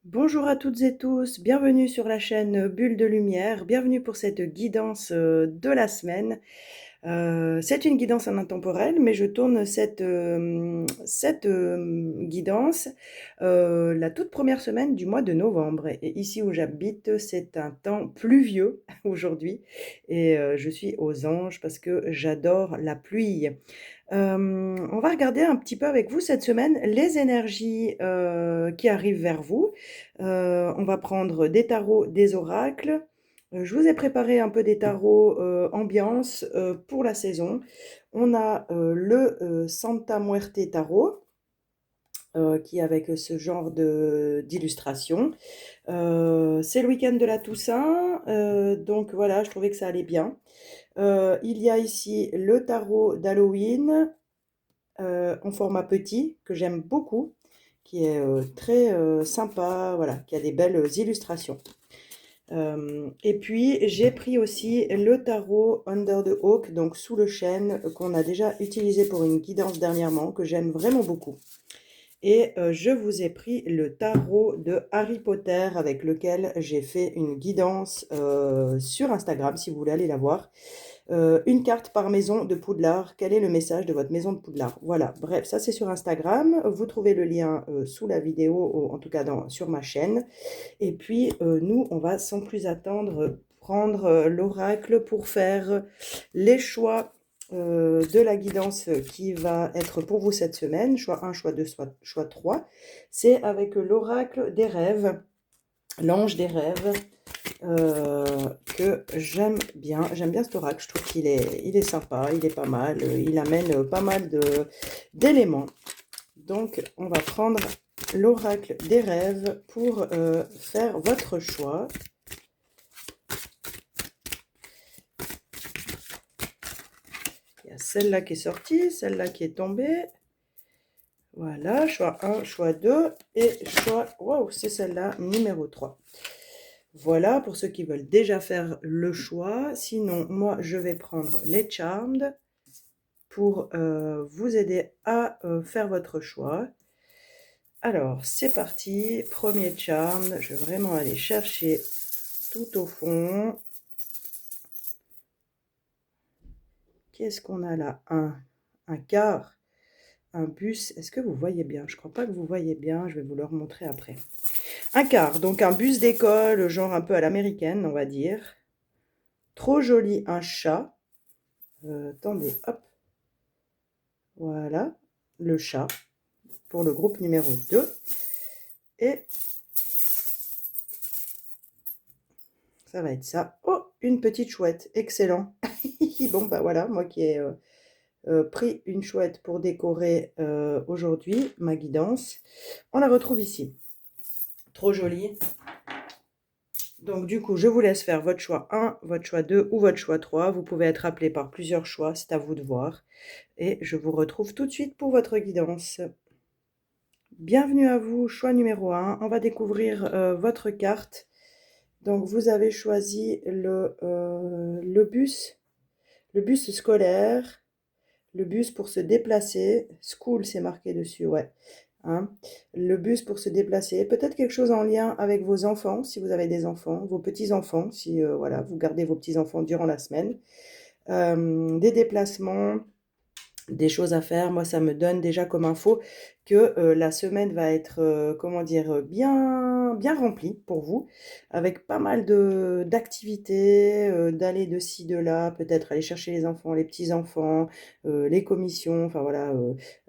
Bonjour à toutes et tous, bienvenue sur la chaîne Bulle de Lumière, bienvenue pour cette guidance de la semaine. C'est une guidance en intemporel, mais je tourne cette guidance la toute première semaine du mois de novembre. Et ici où j'habite, c'est un temps pluvieux aujourd'hui et je suis aux anges parce que j'adore la pluie. On va regarder un petit peu avec vous cette semaine les énergies qui arrivent vers vous. On va prendre des tarots, des oracles. Je vous ai préparé un peu des tarots ambiance pour la saison. On a le Santa Muerte Tarot qui est avec ce genre d'illustration. C'est le week-end de la Toussaint, donc voilà, je trouvais que ça allait bien. Il y a ici le tarot d'Halloween en format petit, que j'aime beaucoup, qui est très sympa, voilà, qui a des belles illustrations. Et puis j'ai pris aussi le tarot Under the Oak, donc sous le chêne, qu'on a déjà utilisé pour une guidance dernièrement, que j'aime vraiment beaucoup. Et je vous ai pris le tarot de Harry Potter avec lequel j'ai fait une guidance sur Instagram, si vous voulez aller la voir. Une carte par maison de Poudlard. Quel est le message de votre maison de Poudlard? Voilà, bref, ça c'est sur Instagram. Vous trouvez le lien sous la vidéo, ou en tout cas sur ma chaîne. Et puis, nous, on va sans plus attendre prendre l'oracle pour faire les choix de la guidance qui va être pour vous cette semaine. Choix 1, choix 2, choix 3. C'est avec l'oracle des rêves, l'ange des rêves, que j'aime bien. J'aime bien cet oracle, je trouve qu'il est sympa, il est pas mal, il amène pas mal d'éléments. Donc, on va prendre l'oracle des rêves pour faire votre choix. Il y a celle-là qui est sortie, celle-là qui est tombée. Voilà, choix 1, choix 2 et choix... Waouh, c'est celle-là, numéro 3. Voilà, pour ceux qui veulent déjà faire le choix. Sinon, moi, je vais prendre les Charmed pour vous aider à faire votre choix. Alors, c'est parti. Premier Charmed. Je vais vraiment aller chercher tout au fond. Qu'est-ce qu'on a là? Un quart, un bus. Est-ce que vous voyez bien? Je ne crois pas que vous voyez bien. Je vais vous le remontrer après. Un quart, donc un bus d'école, genre un peu à l'américaine, on va dire. Trop joli, un chat. Attendez, hop. Voilà, le chat pour le groupe numéro 2. Et ça va être ça. Oh, une petite chouette, excellent. Bon, bah voilà, moi qui ai pris une chouette pour décorer aujourd'hui ma guidance. On la retrouve ici. Trop jolie. Donc du coup, je vous laisse faire votre choix 1, votre choix 2 ou votre choix 3. Vous pouvez être appelé par plusieurs choix, c'est à vous de voir. Et je vous retrouve tout de suite pour votre guidance. Bienvenue à vous, choix numéro 1. On va découvrir votre carte. Donc vous avez choisi le bus scolaire, le bus pour se déplacer. School, c'est marqué dessus, ouais. Hein. Le bus pour se déplacer. Peut-être quelque chose en lien avec vos enfants, si vous avez des enfants, vos petits-enfants, si voilà, vous gardez vos petits-enfants durant la semaine. Des déplacements, des choses à faire. Moi, ça me donne déjà comme info que la semaine va être, comment dire, bien remplie pour vous, avec pas mal d'activités, d'aller de ci, de là, peut-être aller chercher les enfants, les petits-enfants, les commissions, enfin voilà,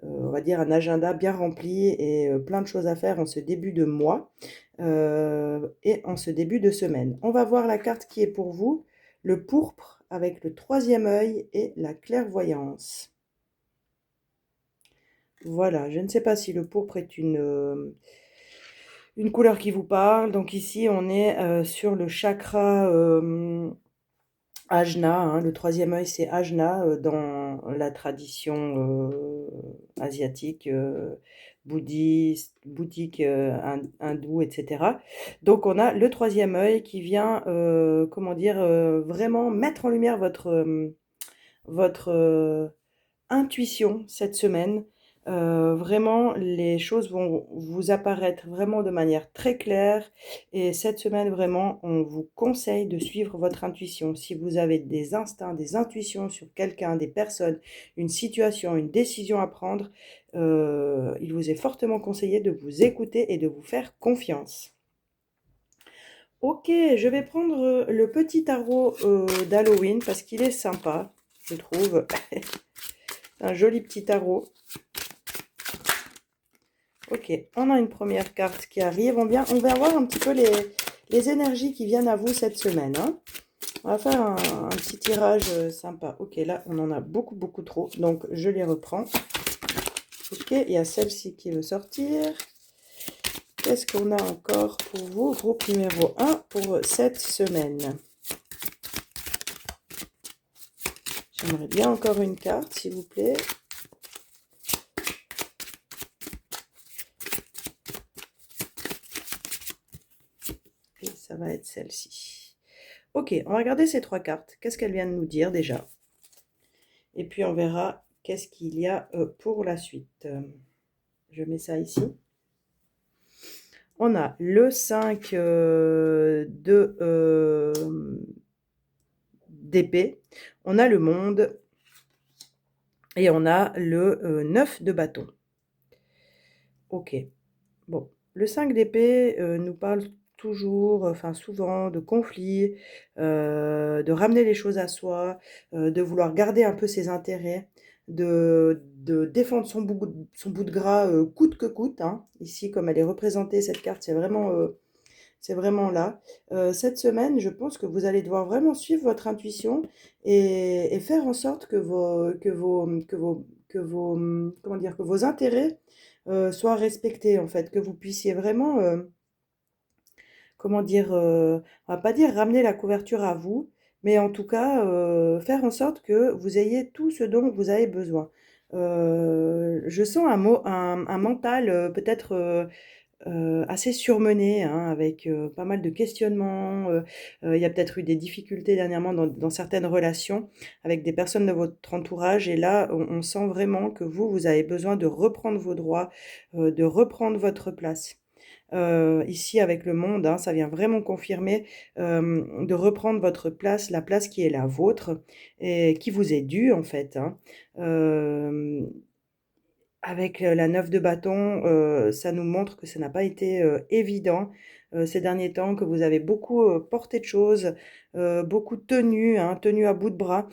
on va dire un agenda bien rempli et plein de choses à faire en ce début de mois et en ce début de semaine. On va voir la carte qui est pour vous, le pourpre avec le troisième œil et la clairvoyance. Voilà, je ne sais pas si le pourpre est une couleur qui vous parle. Donc ici, on est sur le chakra Ajna. Hein. Le troisième œil, c'est Ajna dans la tradition asiatique, bouddhiste, bouddhique, hindoue, etc. Donc on a le troisième œil qui vient, comment dire, vraiment mettre en lumière votre intuition cette semaine. Vraiment, les choses vont vous apparaître vraiment de manière très claire et cette semaine, vraiment, on vous conseille de suivre votre intuition. Si vous avez des instincts, des intuitions sur quelqu'un, des personnes, une situation, une décision à prendre, il vous est fortement conseillé de vous écouter et de vous faire confiance. OK, je vais prendre, le petit tarot, d'Halloween parce qu'il est sympa, je trouve. Un joli petit tarot. OK, on a une première carte qui arrive. On va voir un petit peu les énergies qui viennent à vous cette semaine, hein. On va faire un petit tirage sympa. OK, là, on en a beaucoup, beaucoup trop. Donc, je les reprends. OK, il y a celle-ci qui veut sortir. Qu'est-ce qu'on a encore pour vous? Groupe numéro 1 pour cette semaine. J'aimerais bien encore une carte, s'il vous plaît. Et ça va être celle-ci. Ok, on va regarder ces 3 cartes. Qu'est-ce qu'elles viennent nous dire déjà? Et puis on verra qu'est-ce qu'il y a pour la suite. Je mets ça ici. On a le 5 d'épée. On a le monde. Et on a le 9 de bâton. Ok. Bon. Le 5 d'épée nous parle toujours, enfin souvent, de conflits, de ramener les choses à soi, de vouloir garder un peu ses intérêts, de défendre son bout de gras coûte que coûte, hein. Ici, comme elle est représentée, cette carte, c'est vraiment là. Cette semaine, je pense que vous allez devoir vraiment suivre votre intuition et faire en sorte comment dire, que vos intérêts soient respectés, en fait, que vous puissiez vraiment, comment dire, on va pas dire ramener la couverture à vous, mais en tout cas, faire en sorte que vous ayez tout ce dont vous avez besoin. Je sens un mental peut-être assez surmené, hein, avec pas mal de questionnements. Il y a peut-être eu des difficultés dernièrement dans certaines relations avec des personnes de votre entourage. Et là, on sent vraiment que vous avez besoin de reprendre vos droits, de reprendre votre place. Ici avec le monde, hein, ça vient vraiment confirmer de reprendre votre place, la place qui est la vôtre et qui vous est due en fait, hein. Euh, Avec la 9 de bâton, ça nous montre que ça n'a pas été évident ces derniers temps, que vous avez beaucoup porté de choses, beaucoup tenu, hein, tenu à bout de bras.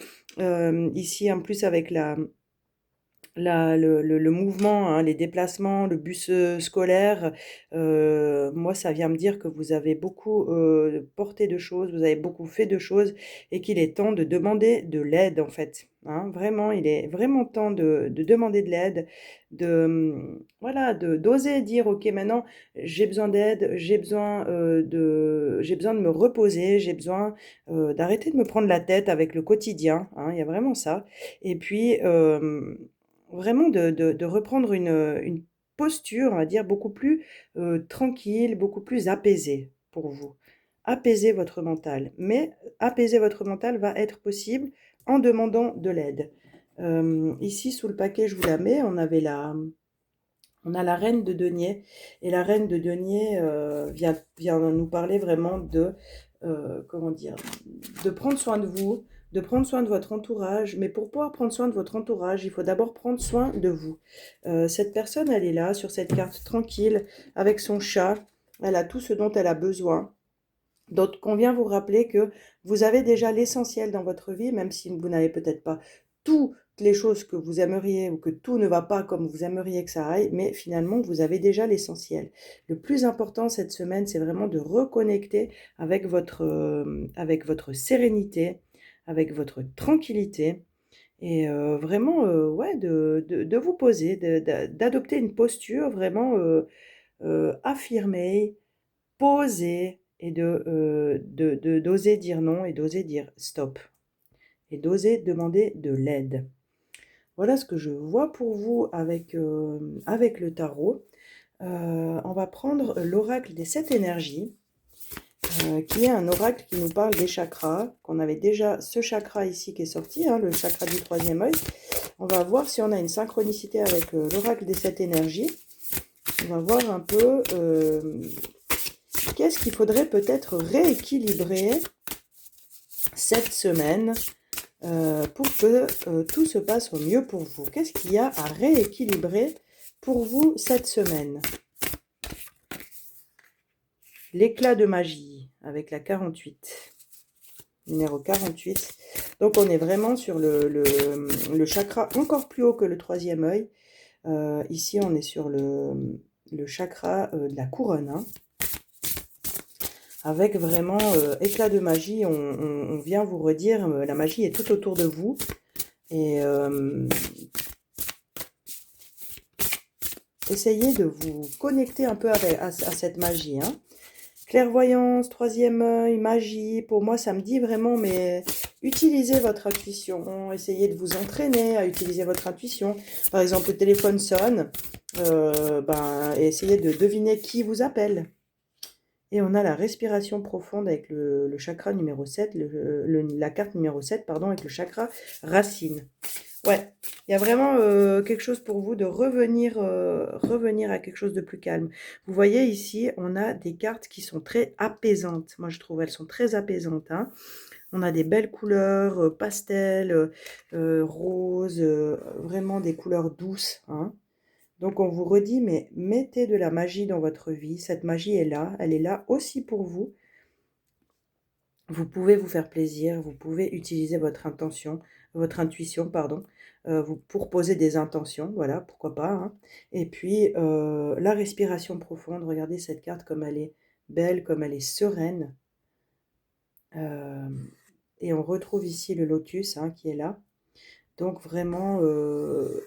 Ici en plus avec le mouvement, hein, les déplacements, le bus scolaire, moi, ça vient me dire que vous avez beaucoup porté de choses, vous avez beaucoup fait de choses et qu'il est temps de demander de l'aide, en fait. Hein. Vraiment, il est vraiment temps de demander de l'aide, voilà, d'oser dire, ok, maintenant, j'ai besoin d'aide, j'ai besoin de me reposer, j'ai besoin d'arrêter de me prendre la tête avec le quotidien. Hein, il y a vraiment ça. Et puis, vraiment de reprendre une posture, on va dire, beaucoup plus tranquille, beaucoup plus apaisée pour vous. Apaiser votre mental. Mais apaiser votre mental va être possible en demandant de l'aide. Ici, sous le paquet, je vous la mets, on a la reine de denier. Et la reine de denier vient nous parler vraiment comment dire, de prendre soin de vous, de prendre soin de votre entourage. Mais pour pouvoir prendre soin de votre entourage, il faut d'abord prendre soin de vous. Cette personne, elle est là, sur cette carte, tranquille, avec son chat. Elle a tout ce dont elle a besoin. Donc, on vient vous rappeler que vous avez déjà l'essentiel dans votre vie, même si vous n'avez peut-être pas toutes les choses que vous aimeriez ou que tout ne va pas comme vous aimeriez que ça aille, mais finalement, vous avez déjà l'essentiel. Le plus important cette semaine, c'est vraiment de reconnecter avec votre sérénité, avec votre tranquillité et vraiment, ouais, de vous poser, d'adopter une posture vraiment affirmée, poser et d'oser dire non et d'oser dire stop et d'oser demander de l'aide. Voilà ce que je vois pour vous avec le tarot. On va prendre l'oracle des 7 énergies, qui est un oracle qui nous parle des chakras, qu'on avait déjà ce chakra ici qui est sorti, hein, le chakra du troisième œil. On va voir si on a une synchronicité avec l'oracle des 7 énergies. On va voir un peu qu'est-ce qu'il faudrait peut-être rééquilibrer cette semaine pour que tout se passe au mieux pour vous. Qu'est-ce qu'il y a à rééquilibrer pour vous cette semaine? L'éclat de magie avec la 48. Numéro 48. Donc on est vraiment sur le chakra encore plus haut que le troisième œil. Ici on est sur le chakra de la couronne. Hein. Avec vraiment éclat de magie, on vient vous redire, la magie est tout autour de vous. Et essayez de vous connecter un peu à cette magie. Hein. Clairvoyance, troisième œil, magie, pour moi ça me dit vraiment, mais utilisez votre intuition, essayez de vous entraîner à utiliser votre intuition. Par exemple, le téléphone sonne, essayez de deviner qui vous appelle. Et on a la respiration profonde avec le chakra numéro 7, la carte numéro 7, pardon, avec le chakra racine. Ouais, il y a vraiment quelque chose pour vous de revenir à quelque chose de plus calme. Vous voyez ici, on a des cartes qui sont très apaisantes. Moi, je trouve elles sont très apaisantes. Hein. On a des belles couleurs pastel, rose, vraiment des couleurs douces. Hein. Donc, on vous redit, mais mettez de la magie dans votre vie. Cette magie est là. Elle est là aussi pour vous. Vous pouvez vous faire plaisir, vous pouvez utiliser votre intuition, pardon, pour poser des intentions, voilà, pourquoi pas. Hein. Et puis, la respiration profonde, regardez cette carte comme elle est belle, comme elle est sereine. Et on retrouve ici le lotus hein, qui est là. Donc vraiment, de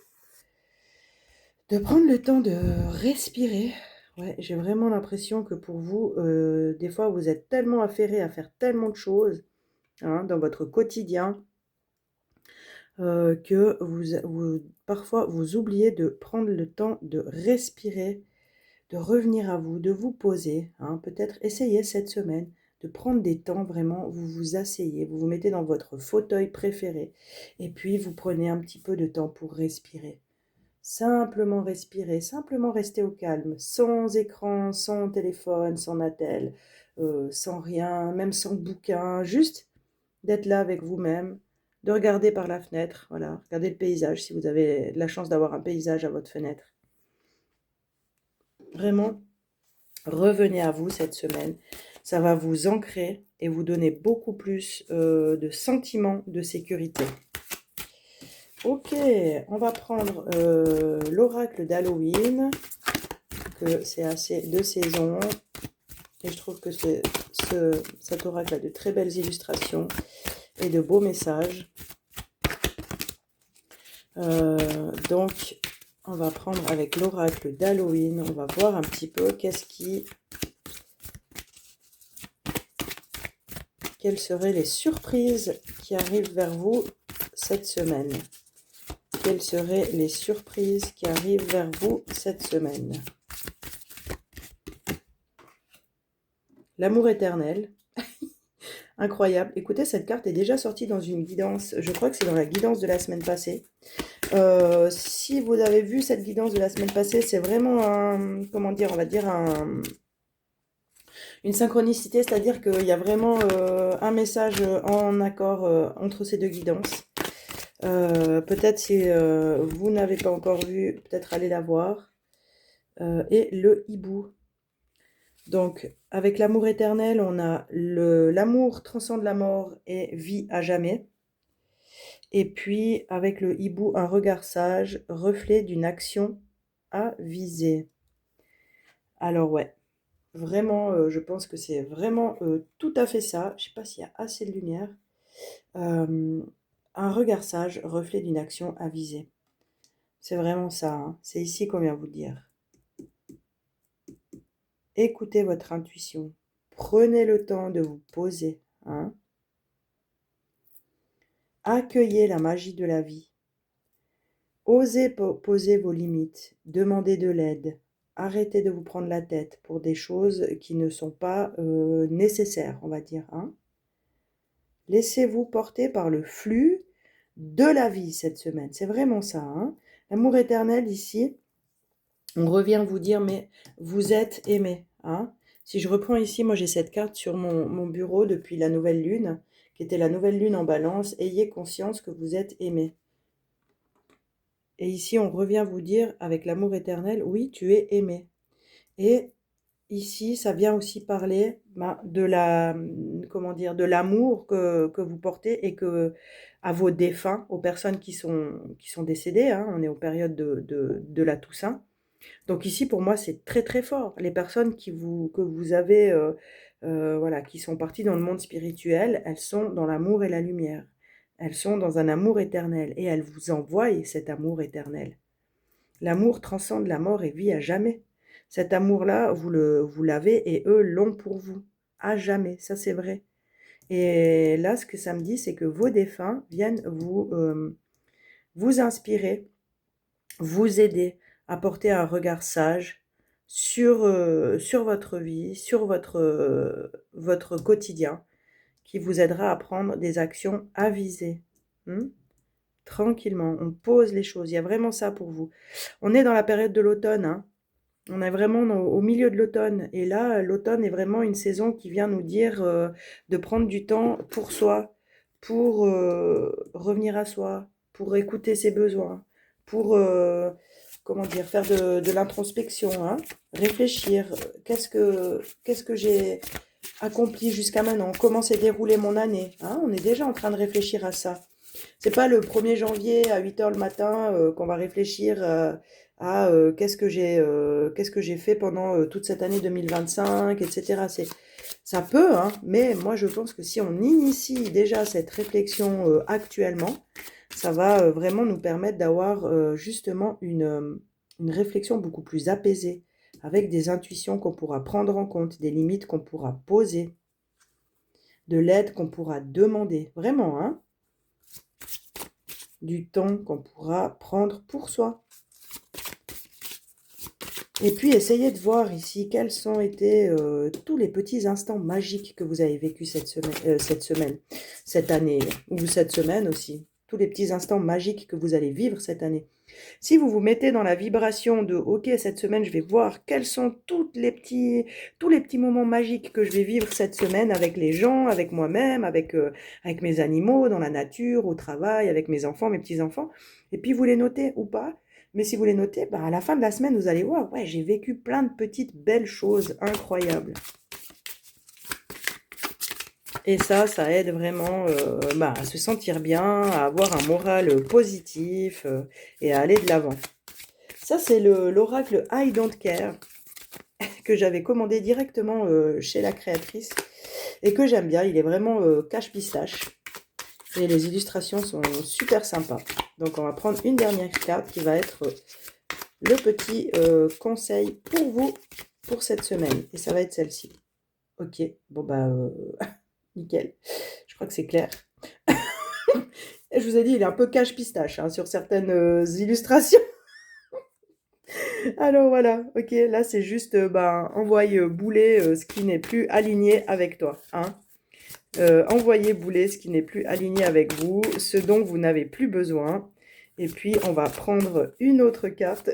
prendre le temps de respirer. Ouais, j'ai vraiment l'impression que pour vous, des fois, vous êtes tellement affairé à faire tellement de choses hein, dans votre quotidien que parfois vous oubliez de prendre le temps de respirer, de revenir à vous, de vous poser. Hein. Peut-être essayez cette semaine de prendre des temps vraiment, vous vous asseyez, vous vous mettez dans votre fauteuil préféré et puis vous prenez un petit peu de temps pour respirer. Simplement respirer, simplement rester au calme, sans écran, sans téléphone, sans attel, sans rien, même sans bouquin, juste d'être là avec vous-même, de regarder par la fenêtre, voilà, regardez le paysage si vous avez la chance d'avoir un paysage à votre fenêtre. Vraiment, revenez à vous cette semaine, ça va vous ancrer et vous donner beaucoup plus de sentiments de sécurité. Ok, on va prendre l'oracle d'Halloween, que c'est assez de saison, et je trouve que cet oracle a de très belles illustrations et de beaux messages. Donc, on va prendre avec l'oracle d'Halloween, on va voir un petit peu quelles seraient les surprises qui arrivent vers vous cette semaine. Quelles seraient les surprises qui arrivent vers vous cette semaine? L'amour éternel. Incroyable. Écoutez, cette carte est déjà sortie dans une guidance. Je crois que c'est dans la guidance de la semaine passée. Si vous avez vu cette guidance de la semaine passée, c'est vraiment comment dire, on va dire une synchronicité, c'est-à-dire qu'il y a vraiment un message en accord entre ces deux guidances. Peut-être si vous n'avez pas encore vu, peut-être allez la voir. Et le hibou. Donc, avec l'amour éternel, on a l'amour transcende la mort et vit à jamais. Et puis, avec le hibou, un regard sage, reflet d'une action à viser. Alors, ouais, vraiment, je pense que c'est vraiment tout à fait ça. Je ne sais pas s'il y a assez de lumière. Un regard sage, reflet d'une action à viser. C'est vraiment ça. Hein. C'est ici qu'on vient vous dire. Écoutez votre intuition. Prenez le temps de vous poser. Hein. Accueillez la magie de la vie. Osez poser vos limites. Demandez de l'aide. Arrêtez de vous prendre la tête pour des choses qui ne sont pas nécessaires, on va dire. Hein. Laissez-vous porter par le flux de la vie cette semaine. C'est vraiment ça, hein. L'amour éternel ici, on revient vous dire, mais vous êtes aimé, hein. Si je reprends ici, moi j'ai cette carte sur mon bureau depuis la nouvelle lune, qui était la nouvelle lune en balance. Ayez conscience que vous êtes aimé. Et ici, on revient vous dire, avec l'amour éternel, oui, tu es aimé. Et ici, ça vient aussi parler de la, comment dire, de l'amour que vous portez et que à vos défunts, aux personnes qui sont décédées, hein. On est aux périodes de la Toussaint. Donc ici, pour moi, c'est très très fort. Les personnes que vous avez, voilà, qui sont parties dans le monde spirituel, elles sont dans l'amour et la lumière. Elles sont dans un amour éternel et elles vous envoient cet amour éternel. L'amour transcende la mort et vit à jamais. Cet amour-là, vous l'avez et eux l'ont pour vous. À jamais, ça c'est vrai. Et là, ce que ça me dit, c'est que vos défunts viennent vous inspirer, vous aider à porter un regard sage sur votre vie, sur votre quotidien, qui vous aidera à prendre des actions avisées. Tranquillement, on pose les choses. Il y a vraiment ça pour vous. On est dans la période de l'automne, hein. On est vraiment au milieu de l'automne. Et là, l'automne est vraiment une saison qui vient nous dire de prendre du temps pour soi, pour revenir à soi, pour écouter ses besoins, pour, comment dire, faire de l'introspection, hein, réfléchir. Qu'est-ce que j'ai accompli jusqu'à maintenant? Comment s'est déroulée mon année, hein? On est déjà en train de réfléchir à ça. C'est pas le 1er janvier à 8 heures le matin qu'on va réfléchir à qu'est-ce que j'ai fait pendant toute cette année 2025, etc. Ça peut, hein, mais moi je pense que si on initie déjà cette réflexion actuellement, ça va vraiment nous permettre d'avoir justement une réflexion beaucoup plus apaisée, avec des intuitions qu'on pourra prendre en compte, des limites qu'on pourra poser, de l'aide qu'on pourra demander. Vraiment, hein? Du temps qu'on pourra prendre pour soi. Et puis, essayez de voir ici quels ont été tous les petits instants magiques que vous avez vécu cette semaine, cette année, ou cette semaine aussi. Tous les petits instants magiques que vous allez vivre cette année. Si vous vous mettez dans la vibration de « Ok, cette semaine, je vais voir quels sont tous les petits moments magiques que je vais vivre cette semaine avec les gens, avec moi-même, avec mes animaux, dans la nature, au travail, avec mes enfants, mes petits-enfants. » Et puis, vous les notez ou pas. Mais si vous les notez, bah, à la fin de la semaine, vous allez voir, ouais, j'ai vécu plein de petites belles choses incroyables. Et ça aide vraiment à se sentir bien, à avoir un moral positif et à aller de l'avant. Ça, c'est l'oracle I Don't Care que j'avais commandé directement chez la créatrice et que j'aime bien. Il est vraiment cache-pistache et les illustrations sont super sympas. Donc, on va prendre une dernière carte qui va être le petit conseil pour vous pour cette semaine. Et ça va être celle-ci. Ok, bon bah, nickel. Je crois que c'est clair. Et je vous ai dit, il est un peu cache-pistache hein, sur certaines illustrations. Alors voilà, ok, là c'est juste envoyer bouler ce qui n'est plus aligné avec toi. Hein. Envoyer bouler ce qui n'est plus aligné avec vous, ce dont vous n'avez plus besoin. Et puis on va prendre une autre carte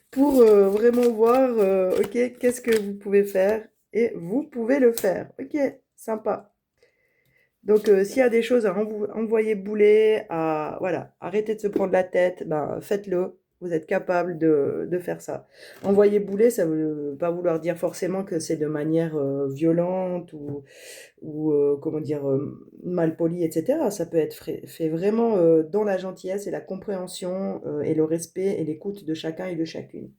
pour vraiment voir, ok, qu'est-ce que vous pouvez faire. Et vous pouvez le faire. Ok, sympa. Donc, s'il y a des choses à envoyer bouler, voilà, arrêtez de se prendre la tête, faites-le. Vous êtes capable de faire ça. Envoyer bouler, ça ne veut pas vouloir dire forcément que c'est de manière violente ou comment dire, mal polie, etc. Ça peut être fait vraiment dans la gentillesse et la compréhension et le respect et l'écoute de chacun et de chacune.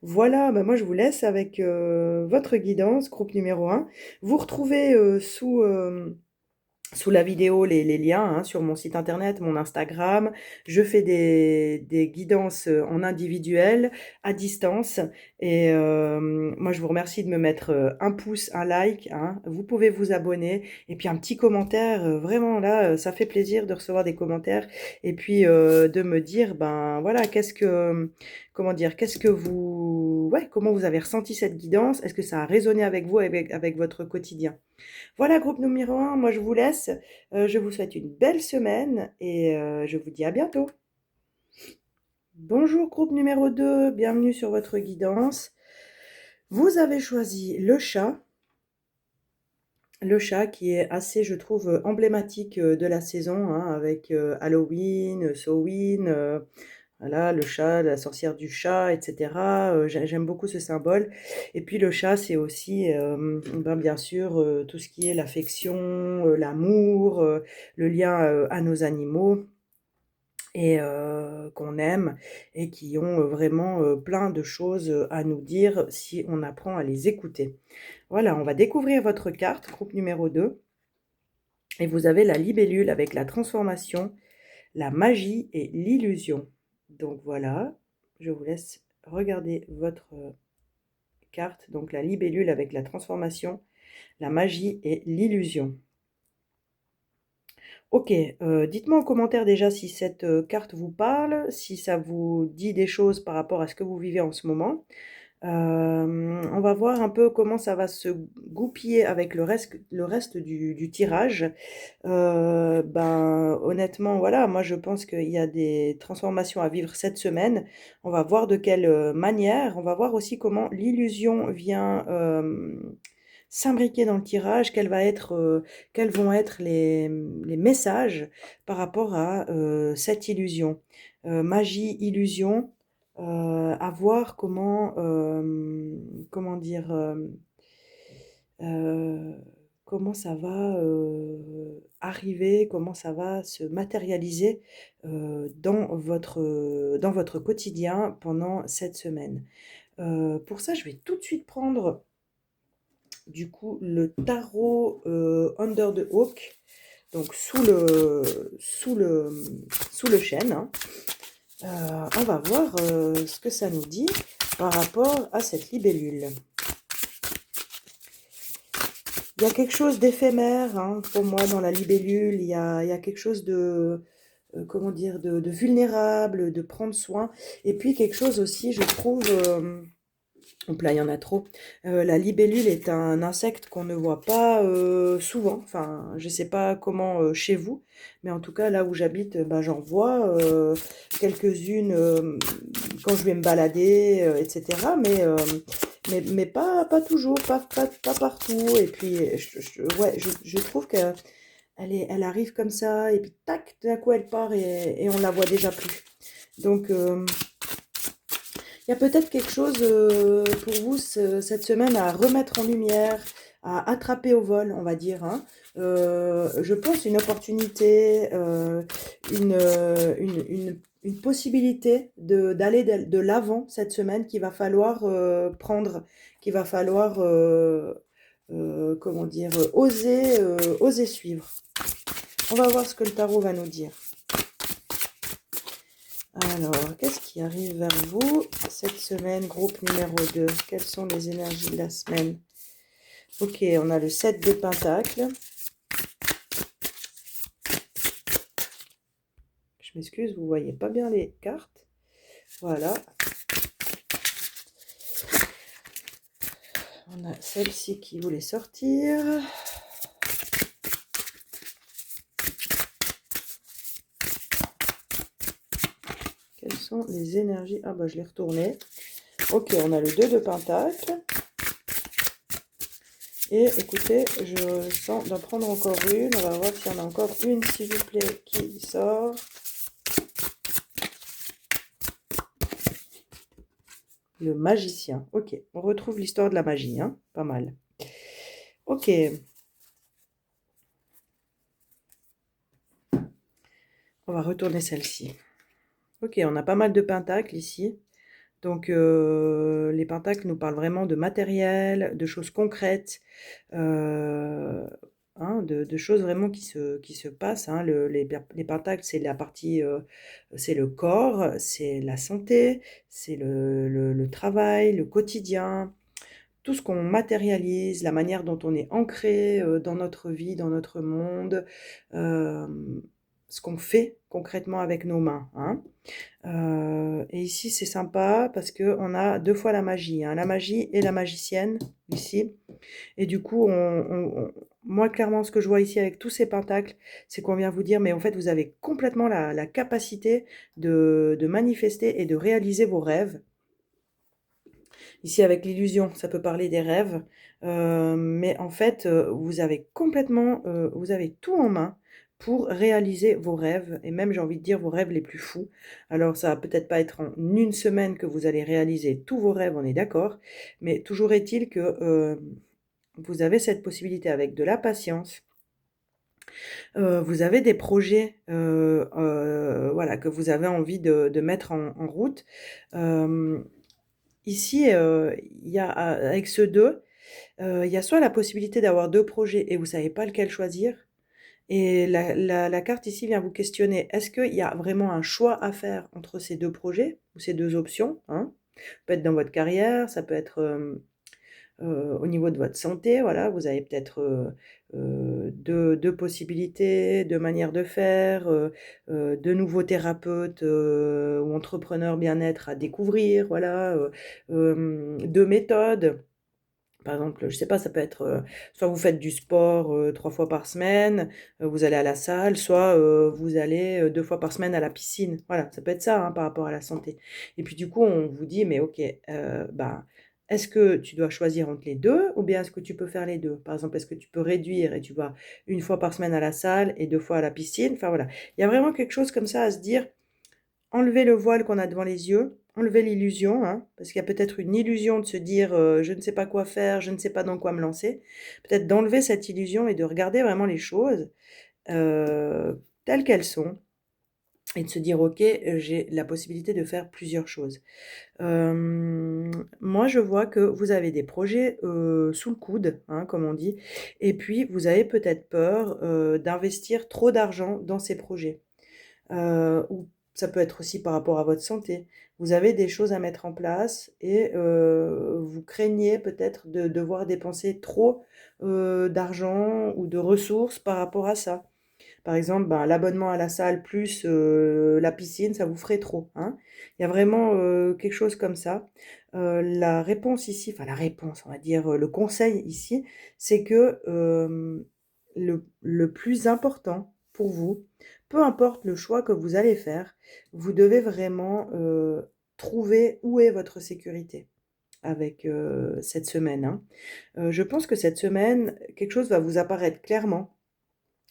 Voilà, moi je vous laisse avec votre guidance, groupe numéro 1. Vous retrouvez sous la vidéo les liens hein, sur mon site internet, mon Instagram. Je fais des guidances en individuel, à distance. Et moi, je vous remercie de me mettre un pouce, un like. Hein. Vous pouvez vous abonner. Et puis un petit commentaire. Vraiment, là, ça fait plaisir de recevoir des commentaires. Et puis de me dire, voilà, qu'est-ce que ouais, comment vous avez ressenti cette guidance? Est-ce que ça a résonné avec vous, avec votre quotidien? Voilà, groupe numéro un, moi je vous laisse. Je vous souhaite une belle semaine et je vous dis à bientôt. Bonjour groupe numéro 2, bienvenue sur votre guidance. Vous avez choisi le chat qui est assez, je trouve, emblématique de la saison, hein, avec Halloween, Samhain, voilà, le chat, la sorcière du chat, etc. J'aime beaucoup ce symbole. Et puis le chat, c'est aussi, ben, bien sûr, tout ce qui est l'affection, l'amour, le lien à nos animaux et qu'on aime et qui ont vraiment plein de choses à nous dire si on apprend à les écouter. Voilà, on va découvrir votre carte, groupe numéro 2. Et vous avez la libellule avec la transformation, la magie et l'illusion. Donc voilà, je vous laisse regarder votre carte. Donc la libellule avec la transformation, la magie et l'illusion. Ok, dites-moi en commentaire déjà si cette carte vous parle, si ça vous dit des choses par rapport à ce que vous vivez en ce moment. On va voir un peu comment ça va se goupiller avec le reste du tirage. Ben, honnêtement, voilà, moi je pense qu'il y a des transformations à vivre cette semaine. On va voir de quelle manière. On va voir aussi comment l'illusion vient s'imbriquer dans le tirage, quels vont être les messages par rapport à cette illusion. Magie, illusion, à voir comment dire, euh, comment ça va arriver, comment ça va se matérialiser dans votre quotidien pendant cette semaine. Pour ça, je vais tout de suite prendre du coup le tarot Under the Oak, donc sous le chêne, hein. On va voir ce que ça nous dit par rapport à cette libellule. Il y a quelque chose d'éphémère, hein, pour moi dans la libellule. Il y a quelque chose de, comment dire, de vulnérable, de prendre soin. Et puis quelque chose aussi, je trouve, hop là, il y en a trop. La libellule est un insecte qu'on ne voit pas souvent. Enfin, je ne sais pas comment chez vous, mais en tout cas, là où j'habite, bah, j'en vois quelques-unes quand je vais me balader, etc. Mais pas toujours, pas partout. Et puis, ouais, je trouve qu'elle elle arrive comme ça, et puis tac, d'un coup, elle part et on la voit déjà plus. Donc, il y a peut-être quelque chose pour vous cette semaine à remettre en lumière, à attraper au vol, on va dire, hein. Je pense une opportunité, une possibilité d'aller de l'avant cette semaine qu'il va falloir prendre, qu'il va falloir, comment dire, oser suivre. On va voir ce que le tarot va nous dire. Alors, qu'est-ce qui arrive vers vous cette semaine, groupe numéro 2? Quelles sont les énergies de la semaine? Ok, on a le 7 de Pentacles. Je m'excuse, vous ne voyez pas bien les cartes. Voilà. On a celle-ci qui voulait sortir. Quelles sont les énergies? Ah bah je l'ai retourné. Ok, on a le 2 de Pentacle. Et écoutez, je sens d'en prendre encore une. On va voir s'il y en a encore une, s'il vous plaît, qui sort. Le magicien. Ok, on retrouve l'histoire de la magie, hein. Pas mal. Ok. On va retourner celle-ci. Ok, on a pas mal de pentacles ici. Donc, les pentacles nous parlent vraiment de matériel, de choses concrètes, hein, de choses vraiment qui se passent, hein. Les pentacles, c'est la partie, c'est le corps, c'est la santé, c'est le travail, le quotidien, tout ce qu'on matérialise, la manière dont on est ancré dans notre vie, dans notre monde, ce qu'on fait concrètement avec nos mains, hein. Et ici, c'est sympa parce qu'on a 2 fois la magie, hein, la magie et la magicienne, ici. Et du coup, moi, clairement, ce que je vois ici avec tous ces pentacles, c'est qu'on vient vous dire, mais en fait, vous avez complètement la capacité de manifester et de réaliser vos rêves. Ici, avec l'illusion, ça peut parler des rêves, mais en fait, vous avez complètement, vous avez tout en main pour réaliser vos rêves et même, j'ai envie de dire, vos rêves les plus fous. Alors ça va peut-être pas être en une semaine que vous allez réaliser tous vos rêves, on est d'accord, mais toujours est-il que, vous avez cette possibilité avec de la patience. Vous avez des projets, voilà, que vous avez envie de mettre en route. Hem, Ici, il y a avec ce 2, il y a soit la possibilité d'avoir 2 projets et vous savez pas lequel choisir et la carte ici vient vous questionner. Est-ce qu'il y a vraiment un choix à faire entre ces 2 projets ou ces 2 options, hein? Ça peut être dans votre carrière, ça peut être, au niveau de votre santé, voilà, vous avez peut-être, 2 possibilités, 2 manières de faire, 2 nouveaux thérapeutes, ou entrepreneurs bien-être à découvrir, voilà, 2 méthodes. Par exemple, je sais pas, ça peut être, soit vous faites du sport, 3 fois par semaine, vous allez à la salle, soit, vous allez, 2 fois par semaine à la piscine. Voilà, ça peut être ça, hein, par rapport à la santé. Et puis du coup, on vous dit: «Mais OK, ben, est-ce que tu dois choisir entre les 2 ou bien est-ce que tu peux faire les 2. Par exemple, est-ce que tu peux réduire et tu vas une fois par semaine à la salle et 2 fois à la piscine? Enfin voilà. Il y a vraiment quelque chose comme ça à se dire. Enlever le voile qu'on a devant les yeux, enlever l'illusion, hein, parce qu'il y a peut-être une illusion de se dire, «Je ne sais pas quoi faire, je ne sais pas dans quoi me lancer». Peut-être d'enlever cette illusion et de regarder vraiment les choses, telles qu'elles sont et de se dire: «OK, j'ai la possibilité de faire plusieurs choses». Hem, Moi, je vois que vous avez des projets, sous le coude, hein, comme on dit et puis vous avez peut-être peur, d'investir trop d'argent dans ces projets. Ou ça peut être aussi par rapport à votre santé. Vous avez des choses à mettre en place et vous craignez peut-être de devoir dépenser trop, d'argent ou de ressources par rapport à ça. Par exemple, ben, l'abonnement à la salle plus, la piscine, ça vous ferait trop, hein. Il y a vraiment, quelque chose comme ça. La réponse ici, enfin la réponse, on va dire, le conseil ici, c'est que, le plus important pour vous, peu importe le choix que vous allez faire, vous devez vraiment, trouver où est votre sécurité avec, cette semaine, hein. Je pense que cette semaine, quelque chose va vous apparaître clairement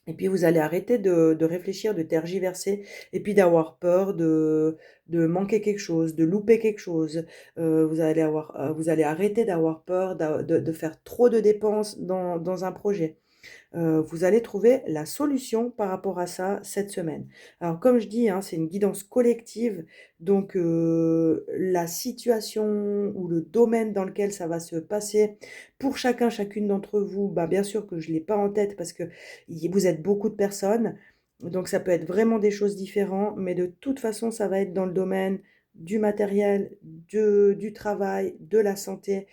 et puis vous allez arrêter de réfléchir, de tergiverser et puis d'avoir peur de manquer quelque chose, de louper quelque chose. Vous allez arrêter d'avoir peur de faire trop de dépenses dans un projet. Vous allez trouver la solution par rapport à ça cette semaine. Alors comme je dis, hein, c'est une guidance collective, donc la situation ou le domaine dans lequel ça va se passer pour chacun, chacune d'entre vous, bah, bien sûr que je ne l'ai pas en tête parce que vous êtes beaucoup de personnes, donc ça peut être vraiment des choses différentes, mais de toute façon, ça va être dans le domaine du matériel, du travail, de la santé,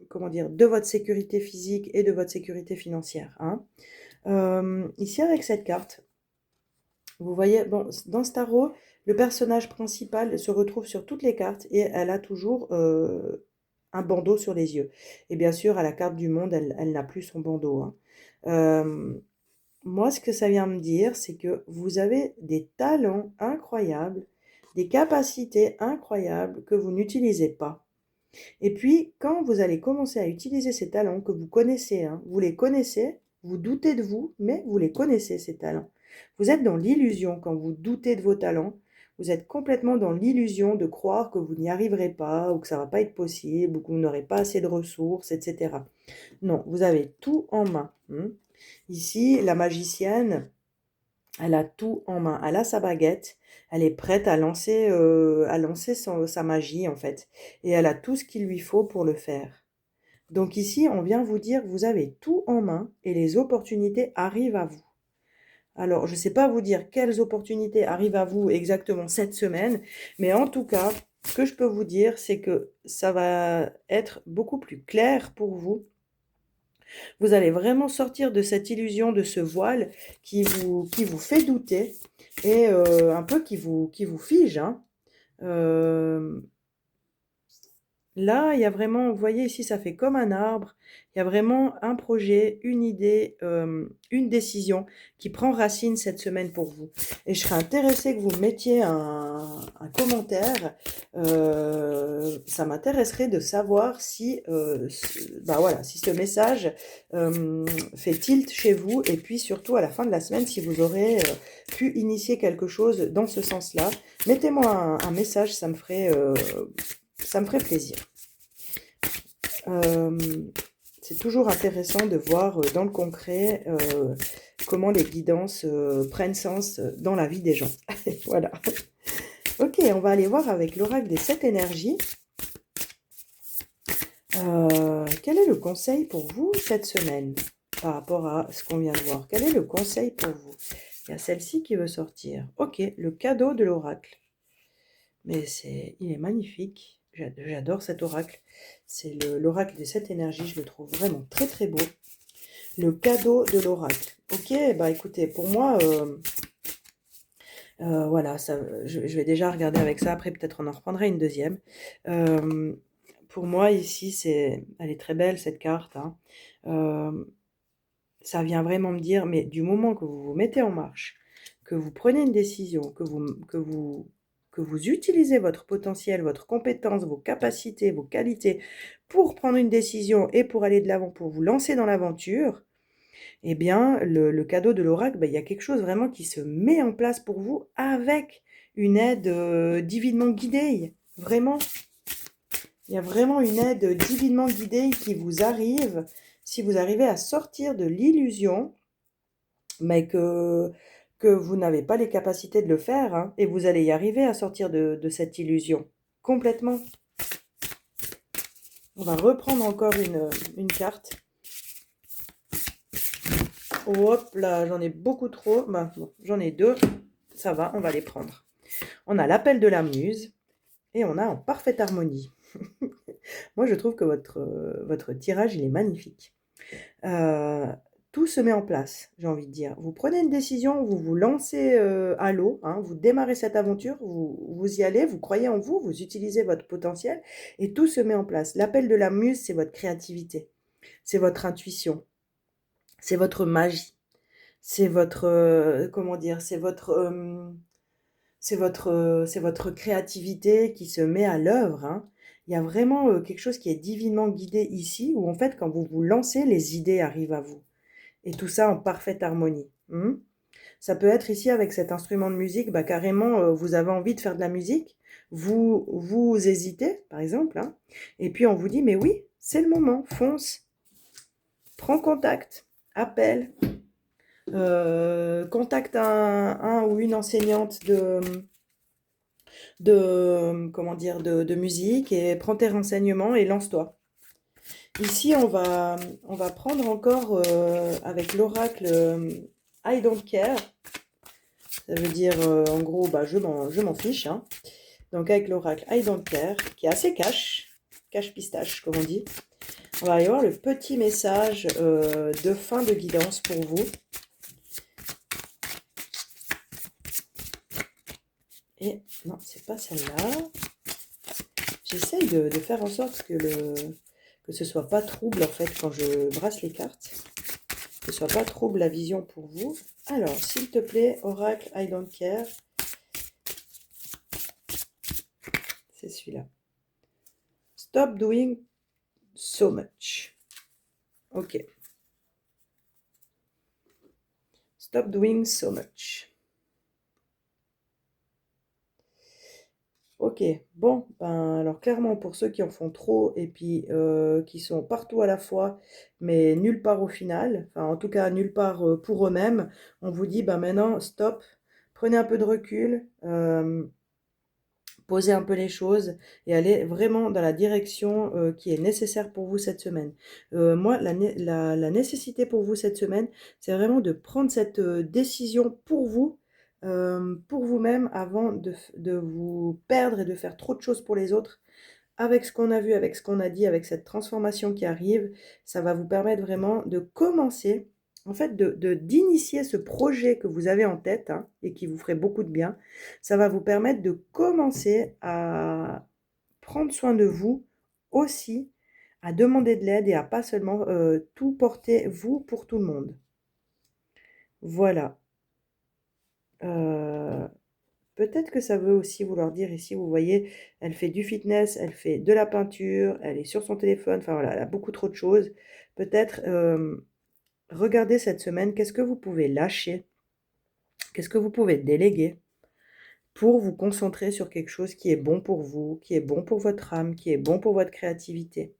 comment dire? De votre sécurité physique et de votre sécurité financière, hein. Ici avec cette carte, vous voyez, bon, dans ce tarot, le personnage principal se retrouve sur toutes les cartes et elle a toujours, un bandeau sur les yeux et bien sûr à la carte du monde, elle n'a plus son bandeau, hein. Hem, Moi ce que ça vient me dire, c'est que vous avez des talents incroyables, des capacités incroyables que vous n'utilisez pas. Et puis, quand vous allez commencer à utiliser ces talents que vous connaissez, hein, vous les connaissez, vous doutez de vous, mais vous les connaissez, ces talents. Vous êtes dans l'illusion quand vous doutez de vos talents. Vous êtes complètement dans l'illusion de croire que vous n'y arriverez pas, ou que ça ne va pas être possible, ou que vous n'aurez pas assez de ressources, etc. Non, vous avez tout en main, hein. Ici, la magicienne, elle a tout en main. Elle a sa baguette, elle est prête à lancer sa magie, en fait. Et elle a tout ce qu'il lui faut pour le faire. Donc ici, on vient vous dire, vous avez tout en main et les opportunités arrivent à vous. Alors, je ne sais pas vous dire quelles opportunités arrivent à vous exactement cette semaine, mais en tout cas, ce que je peux vous dire, c'est que ça va être beaucoup plus clair pour vous Vous allez vraiment sortir de cette illusion, de ce voile qui vous fait douter et un peu qui vous fige, hein. Hem Là, il y a vraiment vous voyez ici, ça fait comme un arbre. Il y a vraiment un projet, une idée, une décision qui prend racine cette semaine pour vous et je serais intéressée que vous mettiez un commentaire. Ça m'intéresserait de savoir si, bah, voilà, si ce message, fait tilt chez vous et puis surtout à la fin de la semaine, si vous aurez, pu initier quelque chose dans ce sens-là. Mettez-moi un message, ça me ferait plaisir. Euh, c'est toujours intéressant de voir dans le concret comment les guidances prennent sens dans la vie des gens. Voilà. Ok, on va aller voir avec l'oracle des 7 énergies. Quel est le conseil pour vous cette semaine par rapport à ce qu'on vient de voir? Quel est le conseil pour vous? Il y a celle-ci qui veut sortir. Ok, le cadeau de l'oracle. Mais il est magnifique. J'adore cet oracle. C'est l'oracle des 7 énergies. Je le trouve vraiment très très beau. Le cadeau de l'oracle. Ok, bah écoutez, pour moi, voilà, je vais déjà regarder avec ça. Après, peut-être on en reprendra une deuxième. Pour moi, ici, elle est très belle cette carte, hein. Ça vient vraiment me dire, mais du moment que vous vous mettez en marche, que vous prenez une décision, que vous utilisez votre potentiel, votre compétence, vos capacités, vos qualités pour prendre une décision et pour aller de l'avant, pour vous lancer dans l'aventure, eh bien, le cadeau de l'oracle, ben, il y a quelque chose vraiment qui se met en place pour vous avec une aide divinement guidée. Vraiment, il y a vraiment une aide divinement guidée qui vous arrive si vous arrivez à sortir de l'illusion, mais que vous n'avez pas les capacités de le faire, hein, et vous allez y arriver à sortir de cette illusion. Complètement. On va reprendre encore une carte. Hop là, j'en ai beaucoup trop. Bah, bon, j'en ai deux. Ça va, on va les prendre. On a l'appel de la muse et on a en parfaite harmonie. Moi, je trouve que votre tirage, il est magnifique. Euh, tout se met en place, j'ai envie de dire. Vous prenez une décision, vous vous lancez à l'eau, hein, vous démarrez cette aventure, vous y allez, vous croyez en vous, vous utilisez votre potentiel et tout se met en place. L'appel de la muse, c'est votre créativité, c'est votre intuition, c'est votre magie, c'est votre, comment dire, c'est votre créativité qui se met à l'œuvre, hein. Il y a vraiment quelque chose qui est divinement guidé ici, où en fait, quand vous vous lancez, les idées arrivent à vous. Et tout ça en parfaite harmonie. Ça peut être ici avec cet instrument de musique, bah carrément, vous avez envie de faire de la musique, vous hésitez, par exemple, hein, et puis on vous dit, mais oui, c'est le moment, fonce, prends contact, appelle, contacte un ou une enseignante comment dire, de musique et prends tes renseignements et lance-toi. Ici, on va prendre encore avec l'oracle I don't care. Ça veut dire en gros, bah, je m'en fiche, hein. Donc avec l'oracle I don't care, qui est assez cash pistache, comme on dit. On va aller voir le petit message de fin de guidance pour vous. Et non, c'est pas celle-là. J'essaye de faire en sorte que ce soit pas trouble en fait quand je brasse les cartes. Que ce soit pas trouble la vision pour vous. Alors, s'il te plaît, Oracle I don't care. C'est celui-là. Stop doing so much. Ok. Stop doing so much. Ok, bon, ben alors clairement pour ceux qui en font trop et puis qui sont partout à la fois, mais nulle part au final, enfin en tout cas nulle part pour eux-mêmes, on vous dit ben maintenant stop, prenez un peu de recul, posez un peu les choses et allez vraiment dans la direction qui est nécessaire pour vous cette semaine. Moi, la nécessité pour vous cette semaine, c'est vraiment de prendre cette décision pour vous-même, avant de vous perdre et de faire trop de choses pour les autres. avec ce qu'on a vu, avec ce qu'on a dit, avec cette transformation qui arrive, ça va vous permettre vraiment de commencer, en fait, d'initier ce projet que vous avez en tête, hein, et qui vous ferait beaucoup de bien. Ça va vous permettre de commencer à prendre soin de vous aussi, à demander de l'aide et à pas seulement tout porter vous pour tout le monde. Voilà. Euh, Peut-être que ça veut aussi vouloir dire ici, vous voyez, elle fait du fitness, elle fait de la peinture, elle est sur son téléphone, enfin voilà, elle a beaucoup trop de choses. Peut-être regardez cette semaine, qu'est-ce que vous pouvez lâcher, qu'est-ce que vous pouvez déléguer pour vous concentrer sur quelque chose qui est bon pour vous, qui est bon pour votre âme, qui est bon pour votre créativité.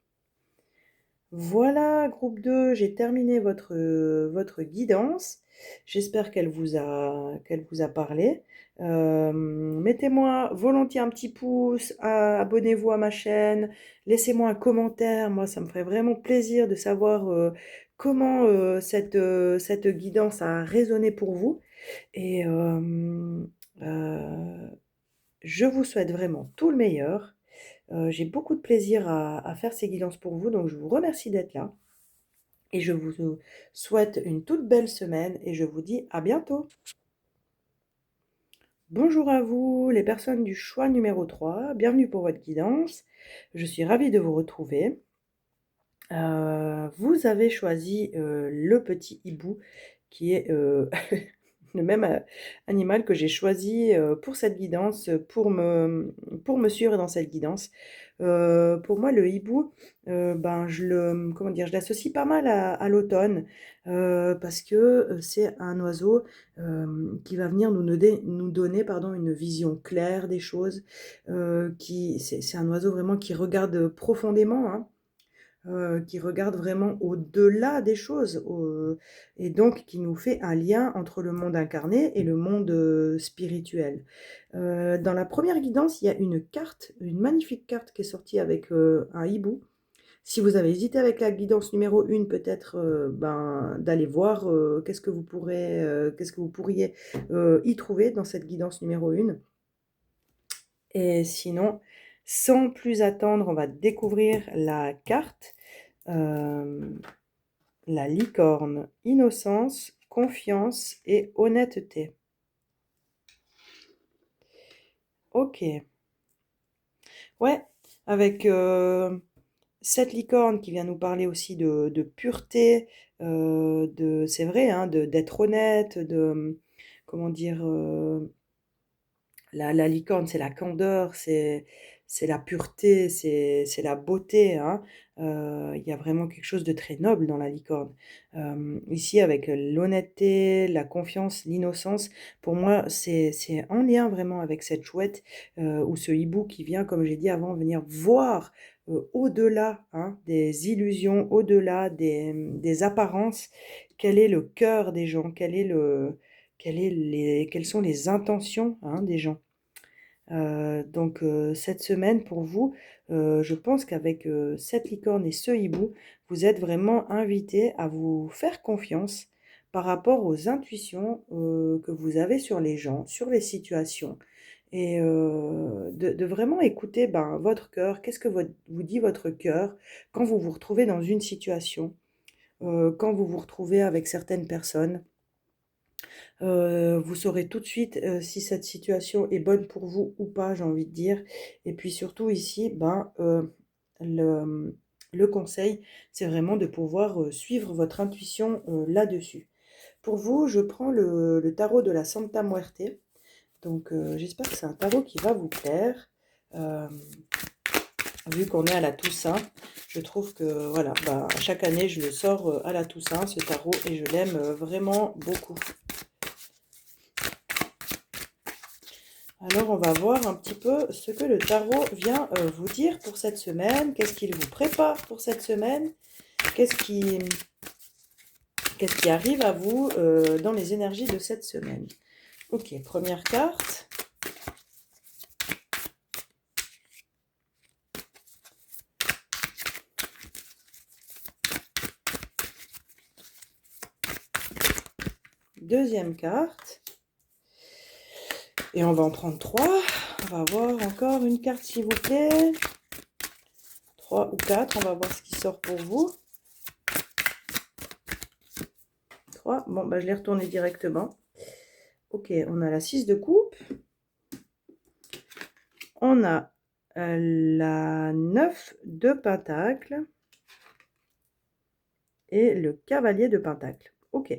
Voilà, groupe 2, j'ai terminé votre guidance. J'espère qu'elle vous a parlé. Mettez-moi volontiers un petit pouce, abonnez-vous à ma chaîne, laissez-moi un commentaire. Moi, ça me ferait vraiment plaisir de savoir comment cette guidance a résonné pour vous. Et euh, je vous souhaite vraiment tout le meilleur. J'ai beaucoup de plaisir à faire ces guidances pour vous, donc je vous remercie d'être là. Et je vous souhaite une toute belle semaine et je vous dis à bientôt. Bonjour à vous, les personnes du choix numéro 3. Bienvenue pour votre guidance. Je suis ravie de vous retrouver. Vous avez choisi le petit hibou qui est le même animal que j'ai choisi pour cette guidance, pour me suivre dans cette guidance. Pour moi, le hibou, ben, comment dire, je l'associe pas mal à l'automne parce que c'est un oiseau qui va venir nous donner pardon, une vision claire des choses. C'est un oiseau vraiment qui regarde profondément, hein, qui regarde vraiment au-delà des choses, et donc qui nous fait un lien entre le monde incarné et le monde spirituel. Dans la première guidance, il y a une carte, une magnifique carte qui est sortie avec un hibou. Si vous avez hésité avec la guidance numéro 1, peut-être ben, d'aller voir qu'est-ce que vous pourriez y trouver dans cette guidance numéro 1. Et sinon, sans plus attendre, on va découvrir la carte. La licorne, innocence, confiance et honnêteté. Ok. Ouais, avec cette licorne qui vient nous parler aussi de pureté, c'est vrai, hein, d'être honnête, comment dire, la licorne, c'est la candeur, c'est la pureté, c'est la beauté, hein. Il y a vraiment quelque chose de très noble dans la licorne. Ici, avec l'honnêteté, la confiance, l'innocence, pour moi, c'est en lien vraiment avec cette chouette ou ce hibou qui vient, comme j'ai dit avant, venir voir au-delà, hein, des illusions, au-delà des apparences, quel est le cœur des gens, quelles sont les intentions, hein, des gens. Donc cette semaine pour vous, je pense qu'avec cette licorne et ce hibou, vous êtes vraiment invité à vous faire confiance par rapport aux intuitions que vous avez sur les gens, sur les situations, et de vraiment écouter ben, votre cœur. Qu'est-ce que vous dit votre cœur quand vous vous retrouvez dans une situation, quand vous vous retrouvez avec certaines personnes. Vous saurez tout de suite si cette situation est bonne pour vous ou pas, j'ai envie de dire. Et puis surtout ici, ben, le conseil, c'est vraiment de pouvoir suivre votre intuition là-dessus. Pour vous, je prends le tarot de la Santa Muerte. Donc j'espère que c'est un tarot qui va vous plaire. Euh, Vu qu'on est à la Toussaint, je trouve que voilà, bah, chaque année je le sors à la Toussaint, ce tarot, et je l'aime vraiment beaucoup. Alors, on va voir un petit peu ce que le tarot vient vous dire pour cette semaine. Qu'est-ce qu'il vous prépare pour cette semaine? Qu'est-ce qui, qu'est-ce qui arrive à vous dans les énergies de cette semaine? Ok, première carte. Deuxième carte. Et on va en prendre trois. On va voir encore une carte, s'il vous plaît. 3 ou 4. On va voir ce qui sort pour vous. 3. Bon, bah, je l'ai retourné directement. Ok, on a la 6 de coupe. On a la 9 de pentacle. Et le cavalier de pentacle. Ok.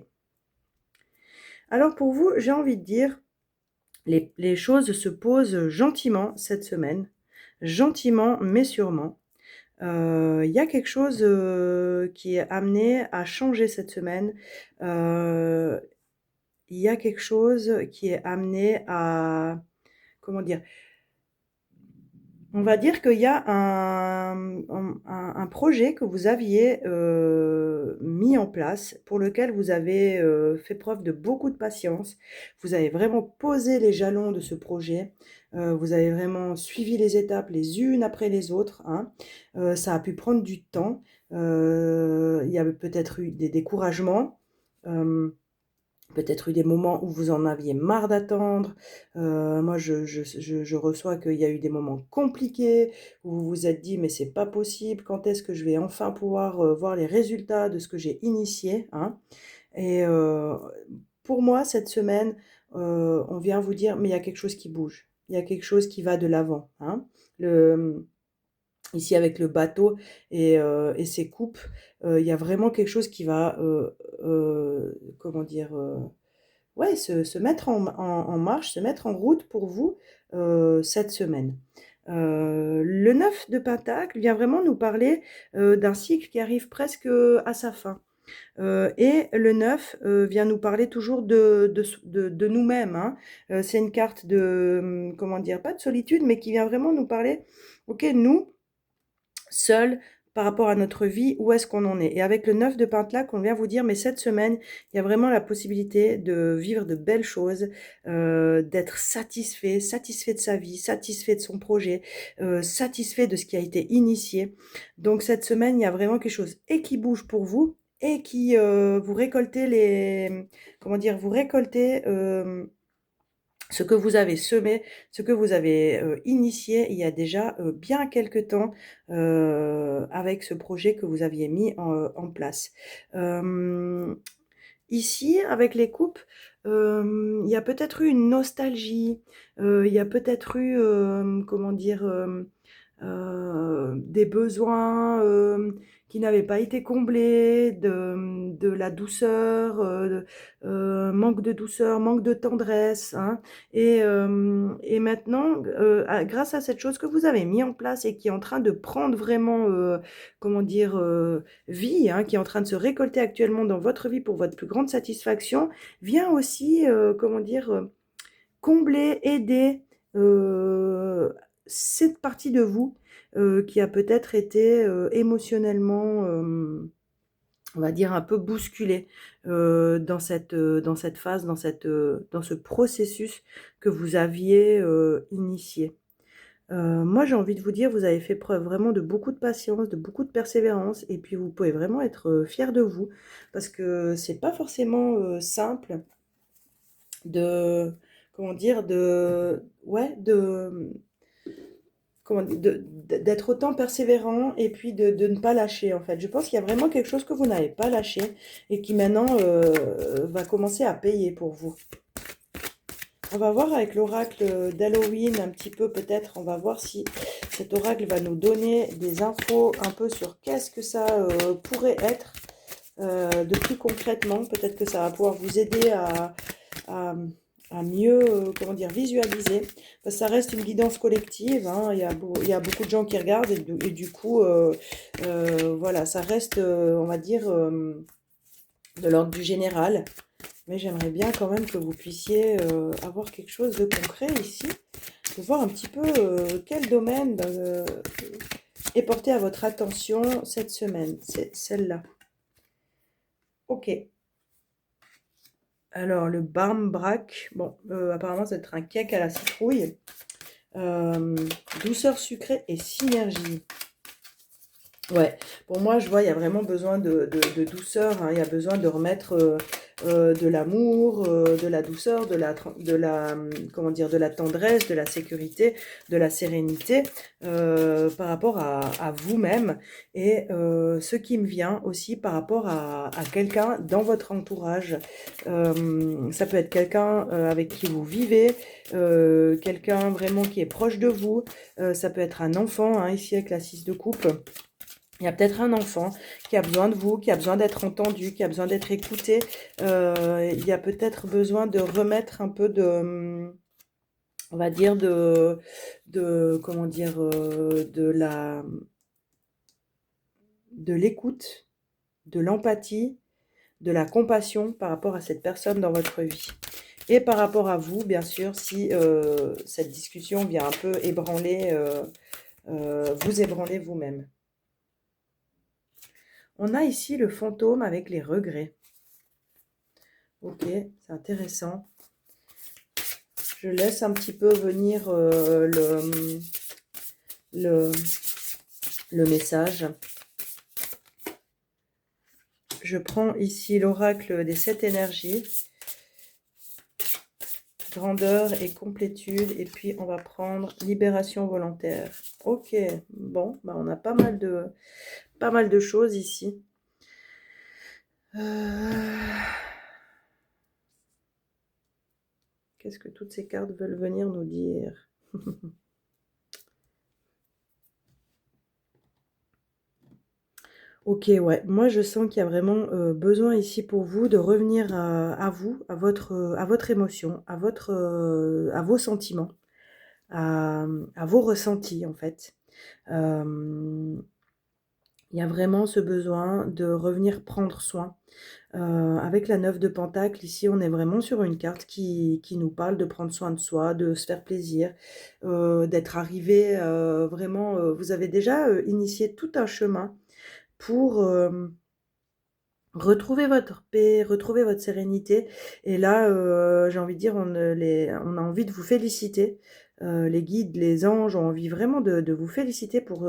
Alors pour vous, j'ai envie de dire, les choses se posent gentiment cette semaine. Gentiment, mais sûrement. Il y a quelque chose qui est amené à changer cette semaine. Il y a quelque chose qui est amené à... Comment dire? On va dire qu'il y a un projet que vous aviez mis en place, pour lequel vous avez fait preuve de beaucoup de patience. Vous avez vraiment posé les jalons de ce projet. Vous avez vraiment suivi les étapes les unes après les autres, hein. Ça a pu prendre du temps. Il y avait peut-être eu des découragements. Peut-être eu des moments où vous en aviez marre d'attendre. Moi, je reçois qu'il y a eu des moments compliqués où vous vous êtes dit, mais c'est pas possible, quand est-ce que je vais enfin pouvoir voir les résultats de ce que j'ai initié, hein? Et pour moi, cette semaine, on vient vous dire, mais il y a quelque chose qui bouge, il y a quelque chose qui va de l'avant, hein? Ici, avec le bateau et ses coupes, il y a vraiment quelque chose qui va, comment dire, ouais, se mettre en marche, se mettre en route pour vous cette semaine. Le 9 de Pentacle vient vraiment nous parler d'un cycle qui arrive presque à sa fin. Et le 9 vient nous parler toujours de nous-mêmes, hein. C'est une carte de, comment dire, pas de solitude, mais qui vient vraiment nous parler, ok, nous, seuls, par rapport à notre vie, où est-ce qu'on en est. Et avec le 9 de Pentacle, on vient vous dire, mais cette semaine, il y a vraiment la possibilité de vivre de belles choses, d'être satisfait, satisfait de sa vie, satisfait de son projet, satisfait de ce qui a été initié. Donc cette semaine, il y a vraiment quelque chose et qui bouge pour vous, et qui vous récoltez comment dire, vous récoltez ce que vous avez semé, ce que vous avez initié il y a déjà bien quelque temps avec ce projet que vous aviez mis en place. Ici, avec les coupes, il y a peut-être eu une nostalgie, il y a peut-être eu, comment dire, des besoins qui n'avaient pas été comblés, de la douceur, manque de douceur, manque de tendresse, hein. Et maintenant, grâce à cette chose que vous avez mis en place et qui est en train de prendre vraiment, comment dire, vie, hein, qui est en train de se récolter actuellement dans votre vie pour votre plus grande satisfaction, vient aussi, comment dire, combler, aider cette partie de vous qui a peut-être été émotionnellement, on va dire, un peu bousculée dans cette phase, dans ce processus que vous aviez initié. Moi, j'ai envie de vous dire, vous avez fait preuve vraiment de beaucoup de patience, de beaucoup de persévérance, et puis vous pouvez vraiment être fiers de vous, parce que c'est pas forcément simple de, comment dire, ouais, d'être autant persévérant, et puis de ne pas lâcher, en fait. Je pense qu'il y a vraiment quelque chose que vous n'avez pas lâché et qui maintenant va commencer à payer pour vous. On va voir avec l'oracle d'Halloween un petit peu, peut-être. On va voir si cet oracle va nous donner des infos un peu sur qu'est-ce que ça pourrait être de plus concrètement. Peut-être que ça va pouvoir vous aider à mieux, comment dire, visualiser. Parce que ça reste une guidance collective, hein. Il y a beaucoup de gens qui regardent et du coup, voilà, ça reste, on va dire, de l'ordre du général. Mais j'aimerais bien quand même que vous puissiez avoir quelque chose de concret ici, de voir un petit peu quel domaine est porté à votre attention cette semaine. C'est celle-là. Ok. Alors, le Barmbrack, bon, apparemment, ça va être un cake à la citrouille. Douceur sucrée et synergie. Ouais, pour moi, je vois, il y a vraiment besoin de douceur, hein. Il y a besoin de remettre de l'amour, de la douceur, comment dire, de la tendresse, de la sécurité, de la sérénité par rapport à vous-même. Et ce qui me vient aussi par rapport à quelqu'un dans votre entourage. Ça peut être quelqu'un avec qui vous vivez, quelqu'un vraiment qui est proche de vous. Ça peut être un enfant, hein, ici avec la 6 de coupe. Il y a peut-être un enfant qui a besoin de vous, qui a besoin d'être entendu, qui a besoin d'être écouté. Il y a peut-être besoin de remettre un peu on va dire, comment dire, de l'écoute, de l'empathie, de la compassion par rapport à cette personne dans votre vie. Et par rapport à vous, bien sûr, si cette discussion vient un peu ébranler, vous ébranler vous-même. On a ici le fantôme avec les regrets. Ok, c'est intéressant. Je laisse un petit peu venir le, le message. Je prends ici l'oracle des 7 énergies. Grandeur et complétude. Et puis, on va prendre libération volontaire. Ok, bon, bah on a pas mal de choses ici. Qu'est-ce que toutes ces cartes veulent venir nous dire? Ok, ouais. Moi, je sens qu'il y a vraiment besoin ici pour vous de revenir à vous, à votre émotion, à vos sentiments, à vos ressentis, en fait. Euh, il y a vraiment ce besoin de revenir prendre soin. Avec la 9 de Pentacle, ici, on est vraiment sur une carte qui nous parle de prendre soin de soi, de se faire plaisir, d'être arrivé vraiment... vous avez déjà initié tout un chemin pour retrouver votre paix, retrouver votre sérénité. Et là, j'ai envie de dire, on a envie de vous féliciter. Les guides, les anges ont envie vraiment de vous féliciter pour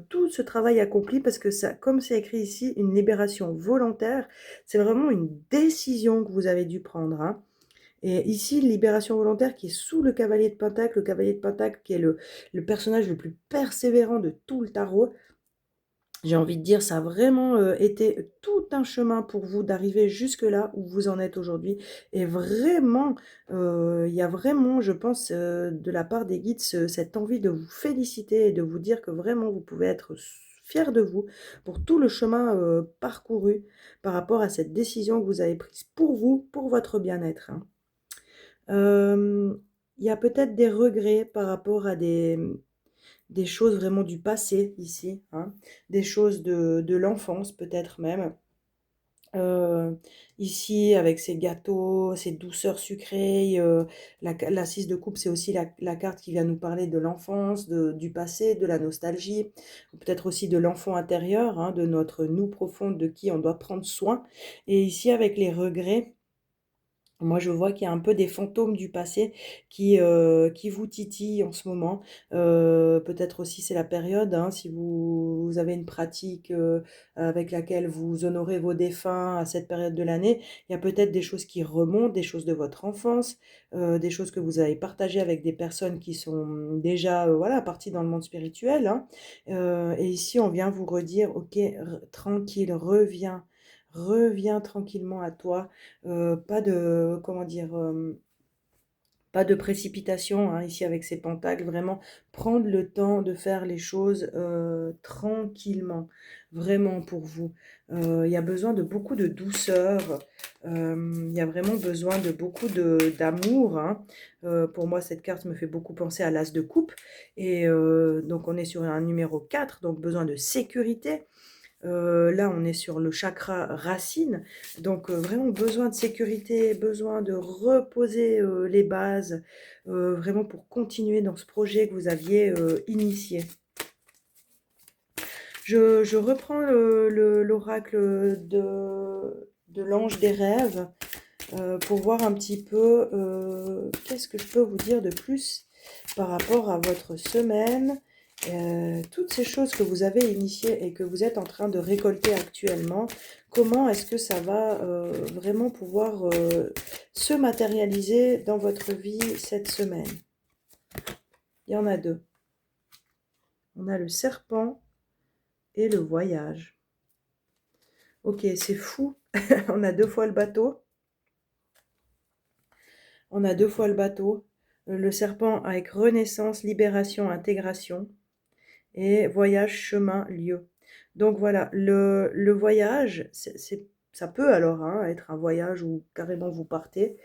tout ce travail accompli, parce que ça, comme c'est écrit ici, une libération volontaire, c'est vraiment une décision que vous avez dû prendre, hein. Et ici, libération volontaire qui est sous le cavalier de Pentacle qui est le personnage le plus persévérant de tout le tarot. J'ai envie de dire, ça a vraiment été tout un chemin pour vous d'arriver jusque là où vous en êtes aujourd'hui. Et vraiment, il y a vraiment, je pense, de la part des guides, cette envie de vous féliciter et de vous dire que vraiment vous pouvez être fiers de vous pour tout le chemin parcouru par rapport à cette décision que vous avez prise pour vous, pour votre bien-être, hein. Il y a peut-être des regrets par rapport à des choses vraiment du passé ici, hein, des choses de l'enfance peut-être même. Euh, Ici, avec ces gâteaux, ces douceurs sucrées, la 6 de coupe, c'est aussi la carte qui vient nous parler de l'enfance, du passé, de la nostalgie, peut-être aussi de l'enfant intérieur, hein, de notre nous profonde, de qui on doit prendre soin. Et ici, avec les regrets, moi, je vois qu'il y a un peu des fantômes du passé qui vous titillent en ce moment. Peut-être aussi c'est la période, hein, si vous avez une pratique avec laquelle vous honorez vos défunts à cette période de l'année, il y a peut-être des choses qui remontent, des choses de votre enfance, des choses que vous avez partagées avec des personnes qui sont déjà voilà, parties dans le monde spirituel, hein. Et ici, on vient vous redire, ok, tranquille, reviens tranquillement à toi. Pas de, comment dire, pas de précipitation, hein, ici avec ces pentacles, vraiment prendre le temps de faire les choses tranquillement, vraiment pour vous. Il y a besoin de beaucoup de douceur, il y a vraiment besoin de beaucoup d'amour, hein. Pour moi, cette carte me fait beaucoup penser à l'As de coupe, et donc on est sur un numéro 4, donc besoin de sécurité. Là, on est sur le chakra racine, donc vraiment besoin de sécurité, besoin de reposer les bases, vraiment pour continuer dans ce projet que vous aviez initié. Je reprends l'oracle de l'ange des rêves pour voir un petit peu qu'est-ce que je peux vous dire de plus par rapport à votre semaine Toutes ces choses que vous avez initiées et que vous êtes en train de récolter actuellement, comment est-ce que ça va vraiment pouvoir se matérialiser dans votre vie cette semaine? Il y en a deux. On a le serpent et le voyage. Ok, c'est fou. On a deux fois le bateau. On a deux fois le bateau. Le serpent avec renaissance, libération, intégration. Et voyage, chemin, lieu. Donc voilà, le voyage, ça peut alors hein, être un voyage où carrément vous partez,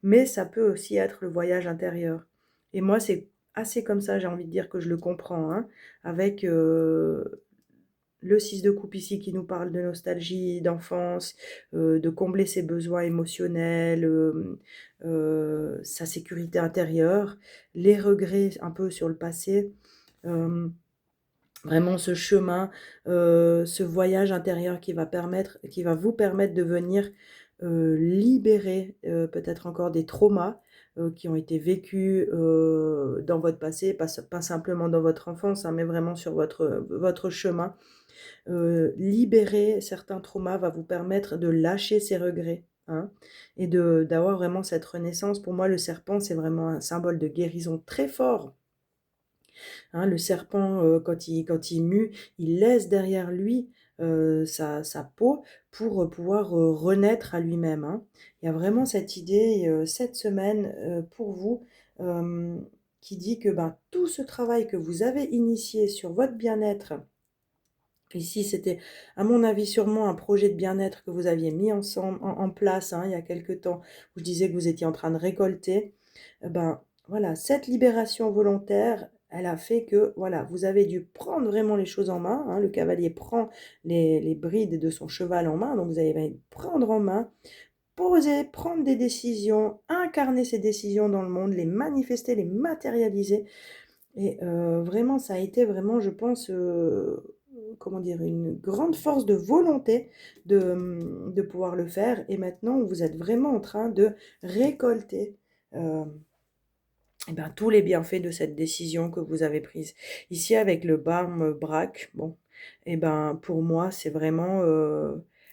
mais ça peut aussi être le voyage intérieur. Et moi, c'est assez comme ça, j'ai envie de dire que je le comprends, hein, avec le 6 de coupe ici qui nous parle de nostalgie, d'enfance, de combler ses besoins émotionnels, sa sécurité intérieure, les regrets un peu sur le passé. euh, Vraiment ce chemin, ce voyage intérieur qui va vous permettre de venir, libérer, peut-être encore des traumas, qui ont été vécus, dans votre passé, pas simplement dans votre enfance, hein, mais vraiment sur votre chemin. Libérer certains traumas va vous permettre de lâcher ces regrets, hein, et d'avoir vraiment cette renaissance. Pour moi, le serpent, c'est vraiment un symbole de guérison très fort. Hein, le serpent, quand il mue, il laisse derrière lui sa peau pour pouvoir renaître à lui-même. Hein. Il y a vraiment cette idée cette semaine pour vous qui dit que ben, tout ce travail que vous avez initié sur votre bien-être, ici c'était à mon avis sûrement un projet de bien-être que vous aviez mis ensemble, en place hein, il y a quelque temps, où je disais que vous étiez en train de récolter, ben, voilà, cette libération volontaire, elle a fait que, voilà, vous avez dû prendre vraiment les choses en main. Hein, le cavalier prend les brides de son cheval en main, donc vous allez prendre en main, poser, prendre des décisions, incarner ces décisions dans le monde, les manifester, les matérialiser. Et vraiment, ça a été vraiment, je pense, comment dire, une grande force de volonté de pouvoir le faire. Et maintenant, vous êtes vraiment en train de récolter. euh, eh ben, tous les bienfaits de cette décision que vous avez prise. Ici, avec le balme braque, bon, eh ben, pour moi, c'est vraiment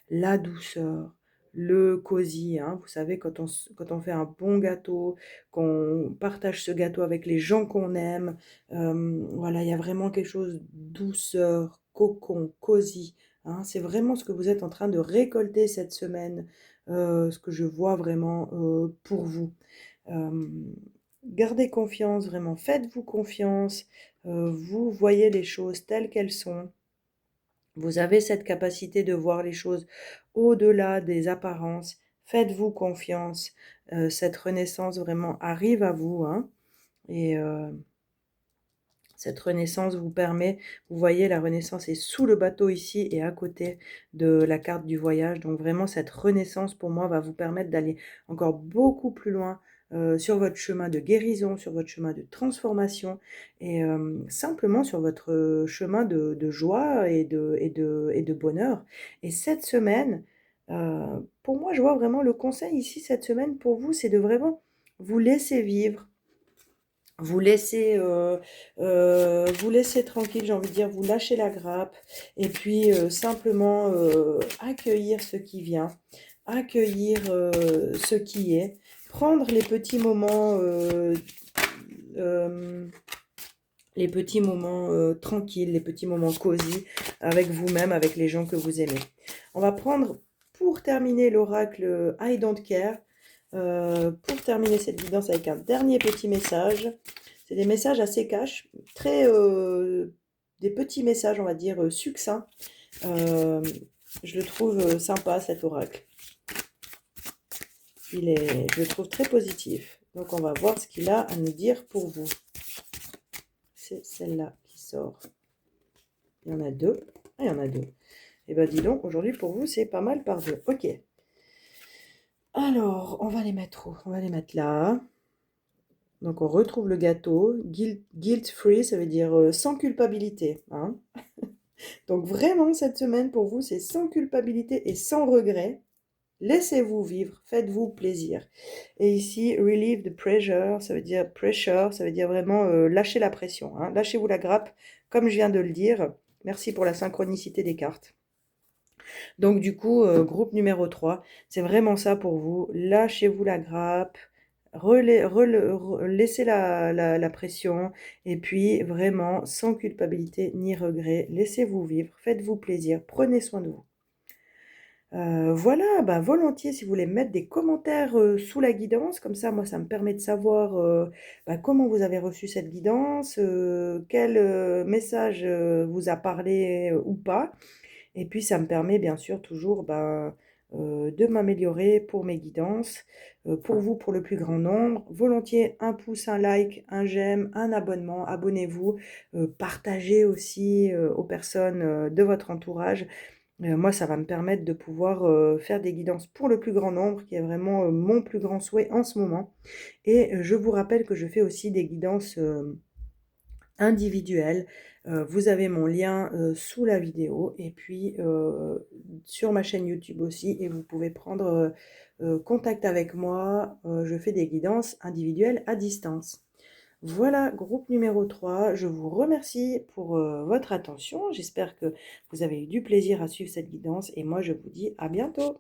la douceur, le cosy. Hein. Vous savez, quand on fait un bon gâteau, qu'on partage ce gâteau avec les gens qu'on aime, voilà, il y a vraiment quelque chose de douceur, cocon, cosy. Hein. C'est vraiment ce que vous êtes en train de récolter cette semaine, ce que je vois vraiment pour vous. Euh, Gardez confiance, vraiment, faites-vous confiance, vous voyez les choses telles qu'elles sont. Vous avez cette capacité de voir les choses au-delà des apparences. Faites-vous confiance. Cette renaissance vraiment arrive à vous. Hein, et cette renaissance vous permet, vous voyez, la renaissance est sous le bateau ici et à côté de la carte du voyage. Donc vraiment, cette renaissance, pour moi, va vous permettre d'aller encore beaucoup plus loin sur votre chemin de guérison, sur votre chemin de transformation et simplement sur votre chemin de joie et de bonheur. Et cette semaine, pour moi, je vois vraiment le conseil ici, cette semaine, pour vous, c'est de vraiment vous laisser vivre, vous laisser tranquille, j'ai envie de dire, vous lâchez la grappe et puis simplement accueillir ce qui vient, accueillir ce qui est, prendre euh, les petits moments tranquilles, les petits moments cosy avec vous-même, avec les gens que vous aimez. On va prendre pour terminer l'oracle I Don't Care, pour terminer cette guidance avec un dernier petit message. C'est des messages assez cash, des petits messages, on va dire, succincts. Euh, je le trouve sympa, cet oracle. Je le trouve très positif. Donc, on va voir ce qu'il a à nous dire pour vous. C'est celle-là qui sort. Il y en a deux. Ah, il y en a deux. Et ben, dis donc, aujourd'hui, pour vous, c'est pas mal par deux. Ok. Alors, on va les mettre où? On va les mettre là. Donc, on retrouve le gâteau. Guilt-free, ça veut dire sans culpabilité. Hein. Donc vraiment, cette semaine, pour vous, c'est sans culpabilité et sans regret. Laissez-vous vivre, faites-vous plaisir. Et ici, relieve the pressure, ça veut dire vraiment lâcher la pression, hein. Lâchez-vous la grappe, comme je viens de le dire. Merci pour la synchronicité des cartes. Donc du coup, groupe numéro 3, c'est vraiment ça pour vous. Lâchez-vous la grappe, laissez la pression et puis vraiment sans culpabilité ni regret, laissez-vous vivre, faites-vous plaisir, prenez soin de vous. Voilà, bah, volontiers si vous voulez mettre des commentaires, sous la guidance, comme ça moi ça me permet de savoir, bah, comment vous avez reçu cette guidance, quel, message, vous a parlé, ou pas. Et puis ça me permet bien sûr toujours, ben, de m'améliorer pour mes guidances, pour vous, pour le plus grand nombre. Volontiers un pouce, un like, un j'aime, un abonnement, abonnez-vous, partagez aussi, aux personnes, de votre entourage. Moi ça va me permettre de pouvoir, faire des guidances pour le plus grand nombre, qui est vraiment, mon plus grand souhait en ce moment. Et je vous rappelle que je fais aussi des guidances, individuelle. Vous avez mon lien, sous la vidéo et puis, sur ma chaîne YouTube aussi et vous pouvez prendre, contact avec moi. Je fais des guidances individuelles à distance. Voilà, groupe numéro 3. Je vous remercie pour, votre attention. J'espère que vous avez eu du plaisir à suivre cette guidance et moi je vous dis à bientôt.